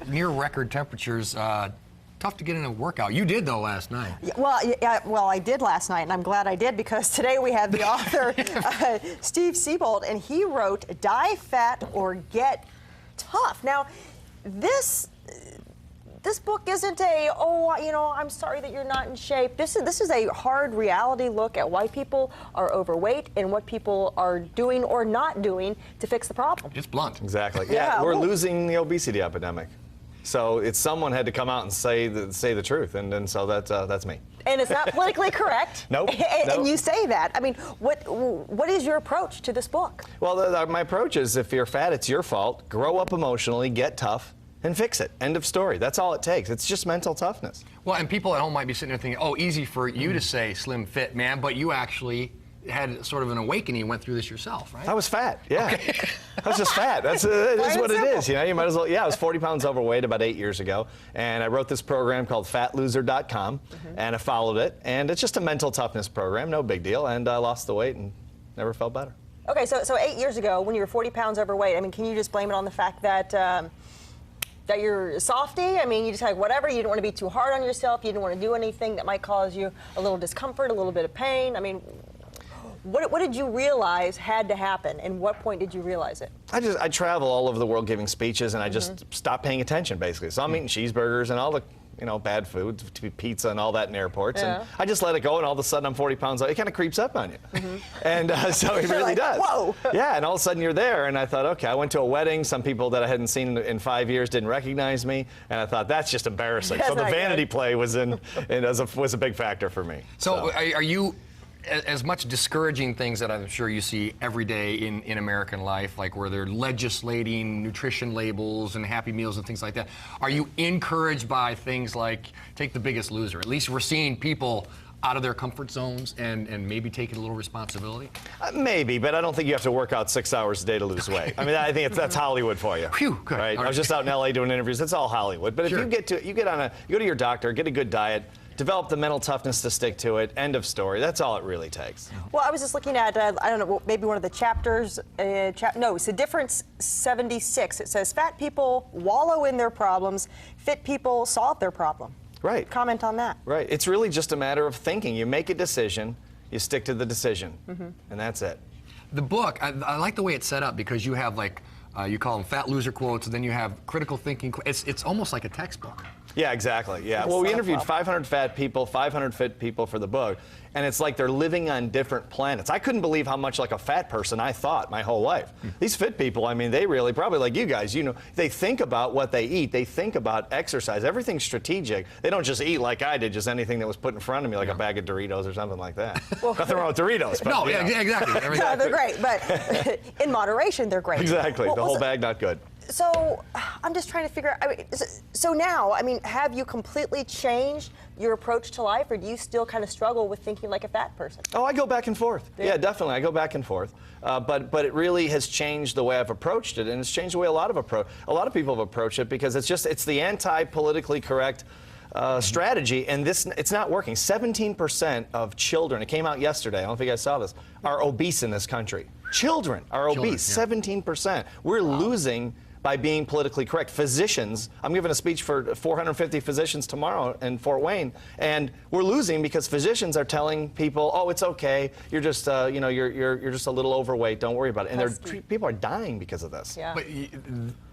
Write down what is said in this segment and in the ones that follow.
near record temperatures. Tough to get in a workout. You did, though, last night. Well, I did last night, and I'm glad I did, because today we have the author, Steve Siebold, and he wrote Die Fat or Get Tough. Now, this book isn't a, I'm sorry that you're not in shape. This is a hard reality look at why people are overweight and what people are doing or not doing to fix the problem. It's blunt. Exactly. Yeah, we're losing the obesity epidemic. So someone had to come out and say the truth, and so that's me. And it's not politically correct. Nope. And you say that. I mean, what is your approach to this book? Well, my approach is, if you're fat, it's your fault. Grow up emotionally, get tough, and fix it. End of story. That's all it takes. It's just mental toughness. Well, and people at home might be sitting there thinking, oh, easy for you to say slim fit, man, but you actually had sort of an awakening and went through this yourself, right? I was fat, yeah. Okay. I was just fat. It is what it is, you might as well. Yeah, I was 40 pounds overweight about 8 years ago, and I wrote this program called fatloser.com, and I followed it, and it's just a mental toughness program, no big deal, and I lost the weight and never felt better. Okay, so 8 years ago, when you were 40 pounds overweight, I mean, can you just blame it on the fact that that you're a softie? I mean, you just like whatever, you didn't want to be too hard on yourself, you didn't want to do anything that might cause you a little discomfort, a little bit of pain. I mean, what did you realize had to happen, and what point did you realize it? I travel all over the world giving speeches, and I just stopped paying attention, basically. So I'm eating cheeseburgers and all the bad food, pizza and all that in airports, and I just let it go, and all of a sudden I'm 40 pounds. It kind of creeps up on you, and so it really does. Whoa! Yeah, and all of a sudden you're there, and I thought, okay, I went to a wedding. Some people that I hadn't seen in 5 years didn't recognize me, and I thought that's just embarrassing. That's so the vanity good. play was was a big factor for me. So are you, as much discouraging things that I'm sure you see every day in American life, like where they're legislating nutrition labels and Happy Meals and things like that, are you encouraged by things like, take The Biggest Loser? At least we're seeing people out of their comfort zones and maybe taking a little responsibility? Maybe, but I don't think you have to work out 6 hours a day to lose weight. I mean, I think that's Hollywood for you. Phew, good. Right? I was just out in LA doing interviews. That's all Hollywood. But if you go to your doctor, get a good diet, develop the mental toughness to stick to it. End of story. That's all it really takes. Well, I was just looking at, I don't know, maybe one of the chapters. No, it's a difference 76. It says, fat people wallow in their problems, fit people solve their problem. Right. Comment on that. Right. It's really just a matter of thinking. You make a decision, you stick to the decision, and that's it. The book, I like the way it's set up, because you have like, you call them fat loser quotes, and then you have critical thinking. It's almost like a textbook. Yeah, exactly. Yeah. Well, we interviewed 500 fat people, 500 fit people for the book, and it's like they're living on different planets. I couldn't believe how much like a fat person I thought my whole life. These fit people, I mean, they really, probably like you guys, they think about what they eat. They think about exercise. Everything's strategic. They don't just eat like I did, just anything that was put in front of me, like a bag of Doritos or something like that. Well, nothing wrong with Doritos. But, no, exactly. No, they're great, but in moderation, they're great. Exactly. The whole bag, not good. So I'm just trying to figure out, so now, I mean, have you completely changed your approach to life, or do you still kind of struggle with thinking like a fat person? Oh, I go back and forth. Yeah, definitely. I go back and forth. But it really has changed the way I've approached it, and it's changed the way a lot of people have approached it, because it's the anti-politically correct strategy, and it's not working. 17% of children, it came out yesterday, I don't know if you guys saw this, are obese in this country. Children are obese, 17%. We're losing by being politically correct. Physicians, I'm giving a speech for 450 physicians tomorrow in Fort Wayne, and we're losing because physicians are telling people, oh, it's okay, you're just, you're just a little overweight, don't worry about it. And people are dying because of this. Yeah. But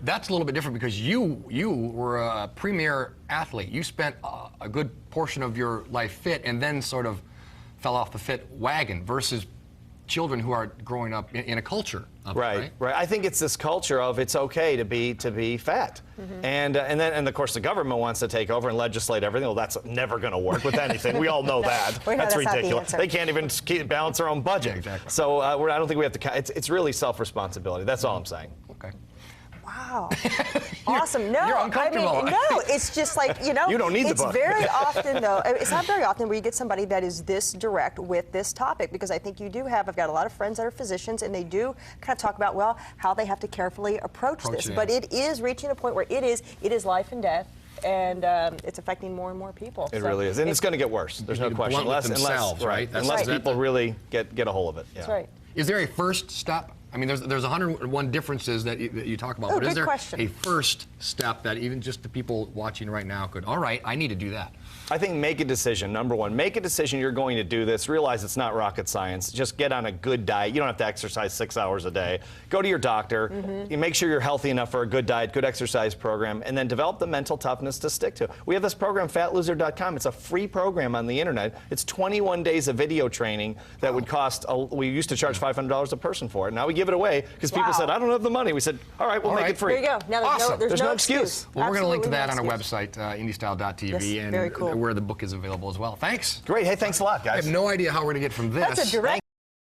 that's a little bit different, because you were a premier athlete. You spent a good portion of your life fit and then sort of fell off the fit wagon, versus children who are growing up in a culture of right. I think it's this culture of it's okay to be fat, and of course the government wants to take over and legislate everything. Well, that's never going to work with anything. We all know that. That's ridiculous. They can't even balance their own budget. Yeah, exactly. So I don't think we have to. It's really self-responsibility. That's all I'm saying. Okay. Wow. Awesome. No, you're uncomfortable. I mean, no, it's just like, you don't need the book. It's very often, though, it's not very often where you get somebody that is this direct with this topic, because I think you do have, I've got a lot of friends that are physicians, and they do kind of talk about, well, how they have to carefully approach this. But it is reaching a point where it is life and death. And it's affecting more and more people. It really is, and it's going to get worse. There's no question. Unless people really get a hold of it. That's right. Yeah. Is there a first step I mean, there's 101 differences that you talk about, Oh, but is good there question. a first step that even just the people watching right now could, all right, I need to do that? I think make a decision. Number one, make a decision you're going to do this. Realize it's not rocket science. Just get on a good diet. You don't have to exercise 6 hours a day. Go to your doctor. You make sure you're healthy enough for a good diet, good exercise program, and then develop the mental toughness to stick to. We have this program, fatloser.com. It's a free program on the internet. It's 21 days of video training that would cost, we used to charge $500 a person for it. Now we give it away because people said, I don't have the money. We said, all right, we'll make it free. There you go. Now there's Awesome. there's no no excuse. Well, we're going to link to that on our Absolutely website, IndyStyle.tv, Yes, and very cool. where the book is available as well. Thanks. Great. Hey, thanks a lot, guys. I have no idea how we're going to get from this. That's a direct